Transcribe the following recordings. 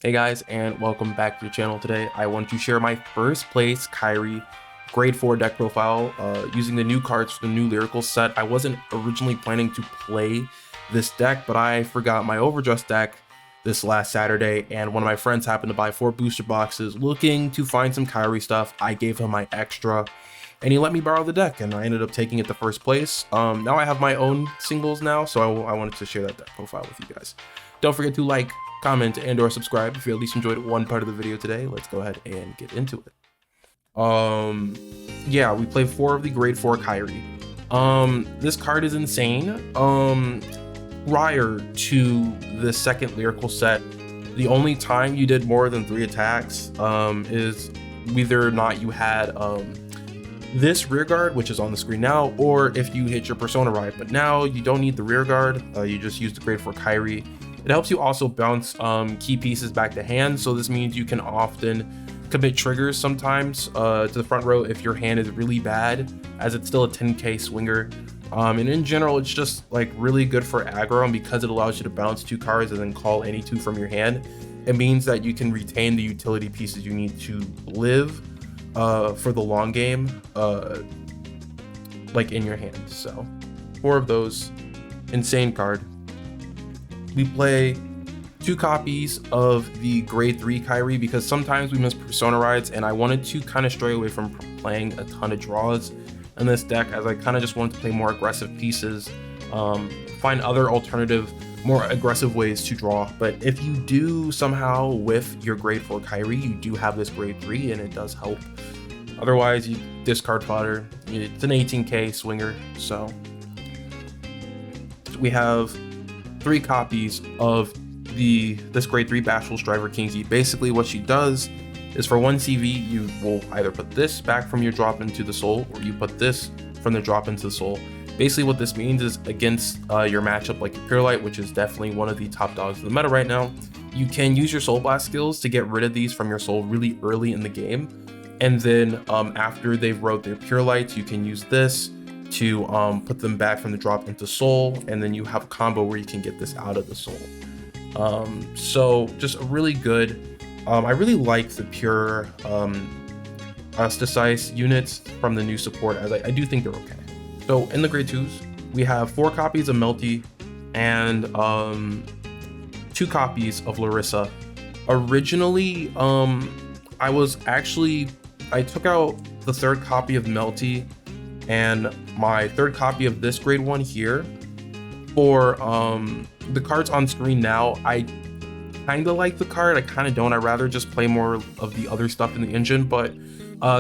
Hey guys, and welcome back to the channel. Today I want to share my first place Kairi grade 4 deck profile using the new cards for the new lyrical set. I wasn't originally planning to play this deck, but I forgot my overdress deck this last Saturday, and one of my friends happened to buy 4 booster boxes looking to find some Kairi stuff. I gave him my extra and he let me borrow the deck, and I ended up taking it to first place. Now I have my own singles now, so I wanted to share that deck profile with you guys. Don't forget to like, comment, and or subscribe if you at least enjoyed one part of the video today. Let's go ahead and get into it. Yeah, we play 4 of the grade 4 Kairi. This card is insane. Prior to the second lyrical set, the only time you did more than 3 attacks is whether or not you had this rear guard, which is on the screen now, or if you hit your persona ride. But now you don't need the rear guard, you just use the grade 4 Kairi. It helps you also bounce key pieces back to hand, so this means you can often commit triggers sometimes to the front row if your hand is really bad, as it's still a 10k swinger. And in general, it's just like really good for aggro, and because it allows you to bounce 2 cards and then call any 2 from your hand, it means that you can retain the utility pieces you need to live for the long game, like in your hand. So 4 of those, insane card. We play 2 copies of the grade 3 Kairi because sometimes we miss persona rides, and I wanted to kind of stray away from playing a ton of draws in this deck, as I kind of just wanted to play more aggressive pieces, find other alternative, more aggressive ways to draw. But if you do somehow whiff your grade 4 Kairi, you do have this grade 3 and it does help. Otherwise, you discard fodder. It's an 18k swinger. So we have 3 copies of this grade 3 Bashful Striver Kingsley. Basically what she does is for 1 CV, you will either put this back from your drop into the soul, or you put this from the drop into the soul. Basically what this means is against your matchup like Pure Light, which is definitely one of the top dogs of the meta right now, you can use your Soul Blast skills to get rid of these from your soul really early in the game. And then after they've wrote their Pure Lights, you can use this to put them back from the drop into soul, and then you have a combo where you can get this out of the soul. So just really good. I really like the pure Ostracize units from the new support, as I do think they're okay. So in the grade 2s, we have 4 copies of Melty and 2 copies of Larissa. Originally, I took out the 3rd copy of Melty and my 3rd copy of this grade 1 here. For the cards on screen now, I kind of like the card, I kind of don't. I'd rather just play more of the other stuff in the engine, but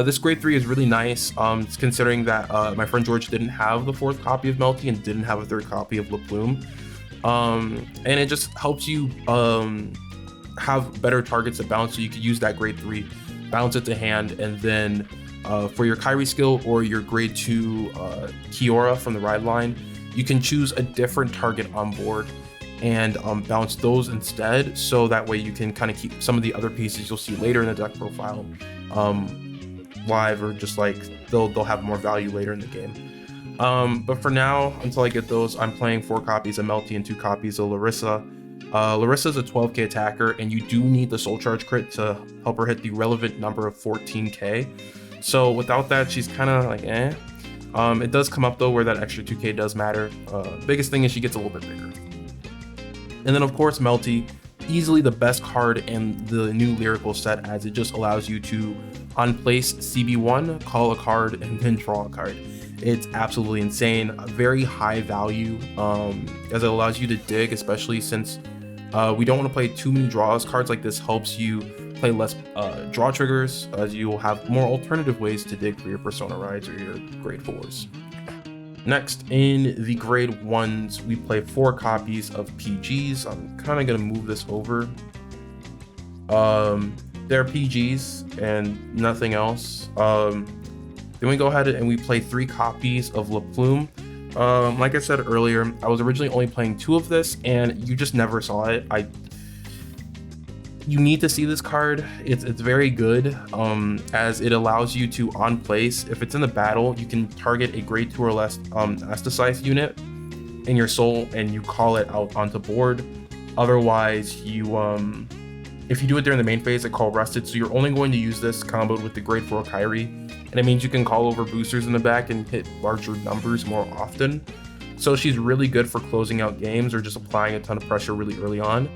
this grade 3 is really nice, considering that my friend George didn't have the 4th copy of Melty and didn't have a 3rd copy of La Plume. And it just helps you have better targets to bounce, so you could use that grade 3, bounce it to hand, and then for your Kairi skill or your grade 2 Kiora from the ride line, you can choose a different target on board and bounce those instead, so that way you can kind of keep some of the other pieces you'll see later in the deck profile live, or just like they'll have more value later in the game. But for now, until I get those, I'm playing 4 copies of Melty and 2 copies of Larissa. Larissa is a 12k attacker, and you do need the soul charge crit to help her hit the relevant number of 14k. So without that, she's kind of like eh. It does come up though where that extra 2k does matter. Biggest thing is she gets a little bit bigger. And then of course Melty, easily the best card in the new lyrical set, as it just allows you to on place CB1, call a card, and then draw a card. It's absolutely insane, very high value, as it allows you to dig, especially since we don't want to play too many draws. Cards like this helps you play less draw triggers, as you will have more alternative ways to dig for your persona rides or your grade 4s. Next, in the grade 1s, we play 4 copies of PGs. I'm kind of going to move this over. They're PGs and nothing else. Then we go ahead and we play 3 copies of La Plume. Like I said earlier, I was originally only playing 2 of this, and you just never saw it. You need to see this card. It's very good, as it allows you to on place, if it's in the battle, you can target a grade 2 or less Ostracize unit in your soul and you call it out onto board. Otherwise, you If you do it during the main phase, they call rested, so you're only going to use this comboed with the grade 4 Kairi, and it means you can call over boosters in the back and hit larger numbers more often. So she's really good for closing out games or just applying a ton of pressure really early on.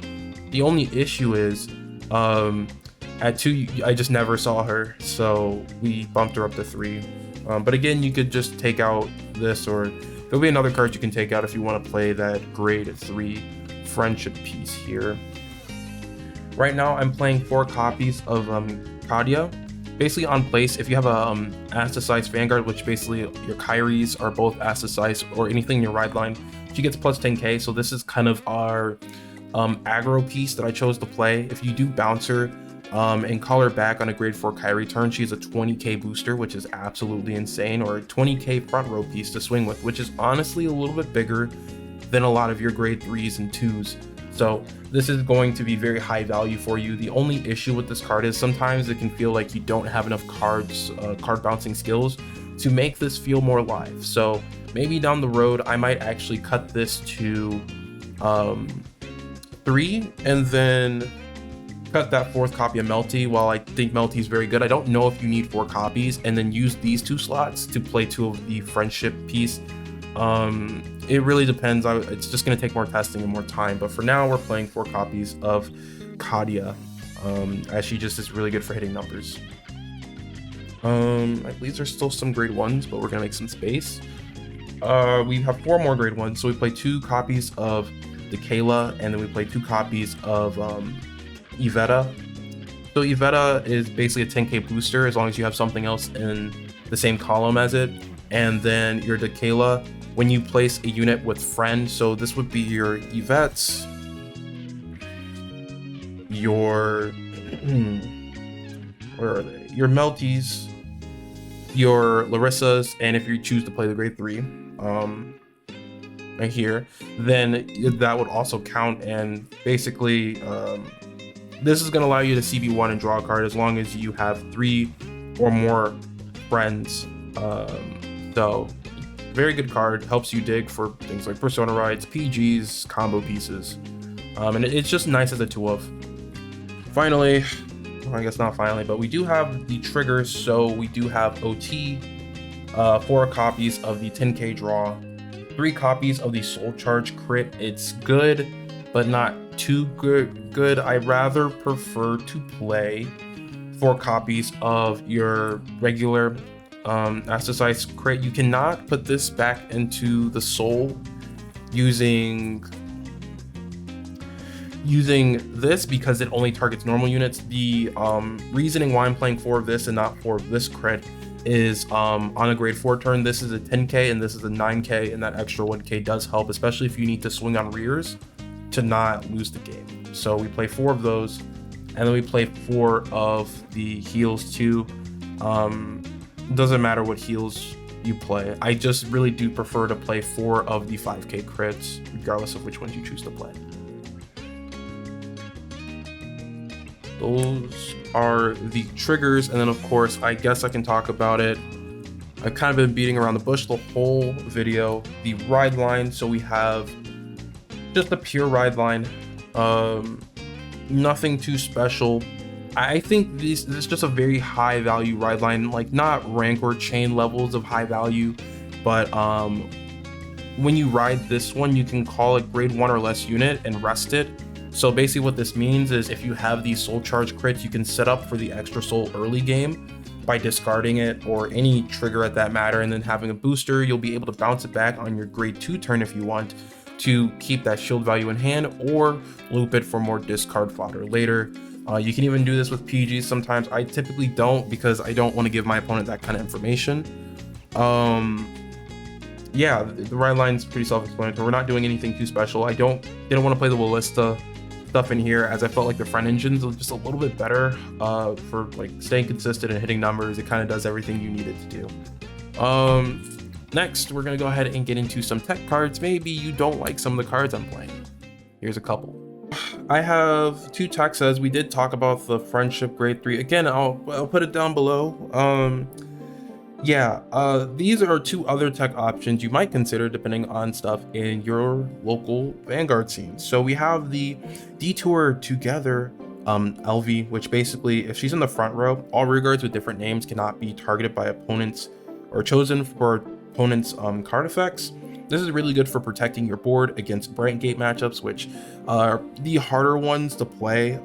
The only issue is, at 2, I just never saw her, so we bumped her up to 3. But again, you could just take out this, or there'll be another card you can take out if you want to play that grade 3 friendship piece here. Right now, I'm playing 4 copies of Kadia. Basically on place, if you have a Assassize Vanguard, which basically your Kairis are both Assassize or anything in your ride line, she gets plus 10k. So this is kind of our aggro piece that I chose to play. If you do bounce her and call her back on a grade 4 Kairi turn, she has a 20k booster, which is absolutely insane, or a 20k front row piece to swing with, which is honestly a little bit bigger than a lot of your grade 3s and 2s. So this is going to be very high value for you. The only issue with this card is sometimes it can feel like you don't have enough cards, card bouncing skills to make this feel more live. So maybe down the road, I might actually cut this to 3 and then cut that 4th copy of Melty. While I think Melty is very good, I don't know if you need 4 copies and then use these 2 slots to play 2 of the friendship piece. It really depends. It's just going to take more testing and more time, but for now we're playing 4 copies of Kadia, as she just is really good for hitting numbers. I believe there's still some grade 1s, but we're going to make some space. We have 4 more grade 1s, so we play 2 copies of the Kayla, and then we play 2 copies of Iveta. So Iveta is basically a 10k booster as long as you have something else in the same column as it. And then your Kayla, when you place a unit with friend, so this would be your Yvettes, your where are they? Your Melties, your Larissas, and if you choose to play the grade 3, right here, then that would also count. And basically, this is going to allow you to CB1 and draw a card as long as you have 3 or more friends. So very good card, helps you dig for things like Persona rides, PGs, combo pieces, and it's just nice as a 2-of. Finally, well, I guess not finally, but we do have the triggers. So we do have OT, 4 copies of the 10k draw, 3 copies of the Soul Charge crit. It's good, but not too good. I rather prefer to play 4 copies of your regular Assassize crit. You cannot put this back into the soul using this because it only targets normal units. The reasoning why I'm playing 4 of this and not 4 of this crit is on a grade 4 turn, this is a 10k and this is a 9k, and that extra 1k does help, especially if you need to swing on rears to not lose the game. So we play 4 of those, and then we play 4 of the heals too. Doesn't matter what heals you play. I just really do prefer to play 4 of the 5k crits, regardless of which ones you choose to play. Those are the triggers, and then of course, I guess I can talk about it. I've kind of been beating around the bush the whole video. The ride line, so we have just a pure ride line, nothing too special. I think this is just a very high value ride line, like not rank or chain levels of high value, but when you ride this one, you can call it grade 1 or less unit and rest it. So basically what this means is if you have these soul charge crits, you can set up for the extra soul early game by discarding it or any trigger at that matter, and then having a booster, you'll be able to bounce it back on your grade 2 turn if you want to keep that shield value in hand, or loop it for more discard fodder later. You can even do this with PGs sometimes. I typically don't because I don't want to give my opponent that kind of information. Yeah, the ride line's pretty self-explanatory. We're not doing anything too special. I didn't want to play the Ballista stuff in here as I felt like the front engines was just a little bit better for like staying consistent and hitting numbers. It kind of does everything you need it to do. Next, we're gonna go ahead and get into some tech cards. Maybe you don't like some of the cards I'm playing. Here's a couple. I have 2 Texas. We did talk about the friendship grade 3. Again, I'll put it down below. These are 2 other tech options you might consider depending on stuff in your local Vanguard scene. So we have the Detour Together LV, which basically, if she's in the front row, all rear guards with different names cannot be targeted by opponents or chosen for opponents' card effects. This is really good for protecting your board against Bright Gate matchups, which are the harder ones to play.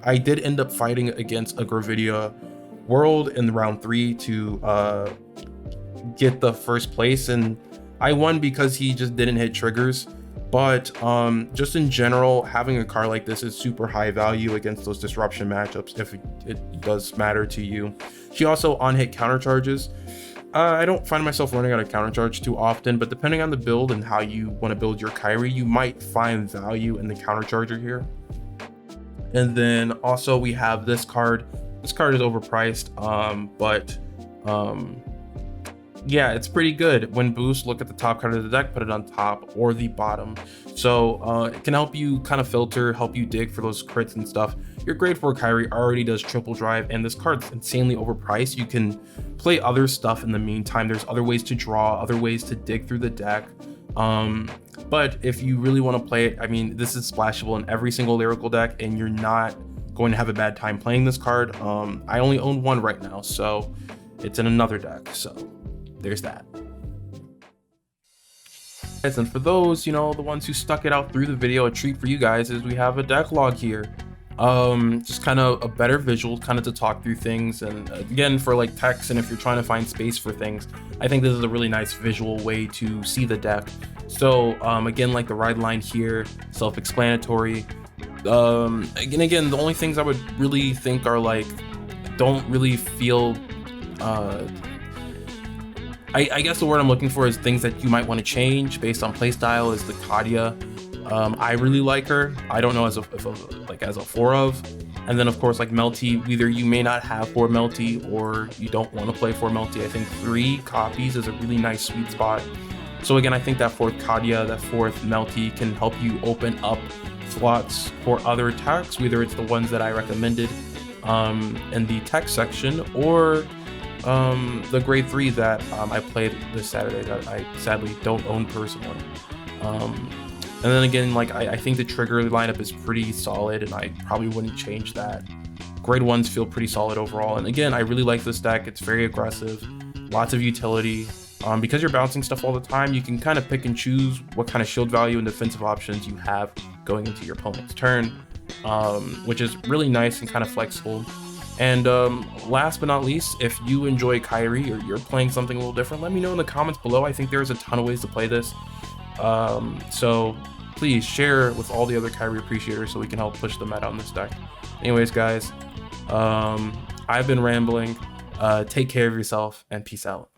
I did end up fighting against a Gravidia World in round 3 to get the first place, and I won because he just didn't hit triggers. But just in general, having a card like this is super high value against those disruption matchups if it does matter to you. She also on-hit countercharges. I don't find myself running out of countercharge too often, but depending on the build and how you want to build your Kairi, you might find value in the countercharger here. And then also we have this card. This card is overpriced, but yeah, it's pretty good. When boost, look at the top card of the deck, put it on top or the bottom. So it can help you kind of filter, help you dig for those crits and stuff. Your grade 4 Kairi already does triple drive, and this card's insanely overpriced. You can play other stuff in the meantime. There's other ways to draw, other ways to dig through the deck. But if you really want to play it, I mean, this is splashable in every single lyrical deck, and you're not going to have a bad time playing this card. I only own one right now, so it's in another deck. So there's that. And for those, the ones who stuck it out through the video, a treat for you guys is we have a deck log here. Just kind of a better visual, kind of to talk through things, and again for like text, and if you're trying to find space for things, I think this is a really nice visual way to see the deck. So again, like the ride line here, self-explanatory. Again, the only things I would really think are like, don't really feel I guess the word I'm looking for is things that you might want to change based on playstyle is the Kadia. I really like her. I don't know as a 4 of. And then of course like Melty, either you may not have 4 Melty or you don't want to play 4 Melty. I think 3 copies is a really nice sweet spot. So again, I think that 4th Kadia, that 4th Melty can help you open up slots for other attacks, whether it's the ones that I recommended in the tech section, or the grade 3 that I played this Saturday that I sadly don't own personally. And then again, like I think the trigger lineup is pretty solid, and I probably wouldn't change that. Grade 1s feel pretty solid overall, and again, I really like this deck. It's very aggressive, lots of utility. Because you're bouncing stuff all the time, you can kind of pick and choose what kind of shield value and defensive options you have going into your opponent's turn, which is really nice and kind of flexible. And last but not least, if you enjoy Kairi or you're playing something a little different, let me know in the comments below. I think there's a ton of ways to play this. So please share with all the other Kairi appreciators so we can help push the meta on this deck. Anyways, guys, I've been rambling. Take care of yourself and peace out.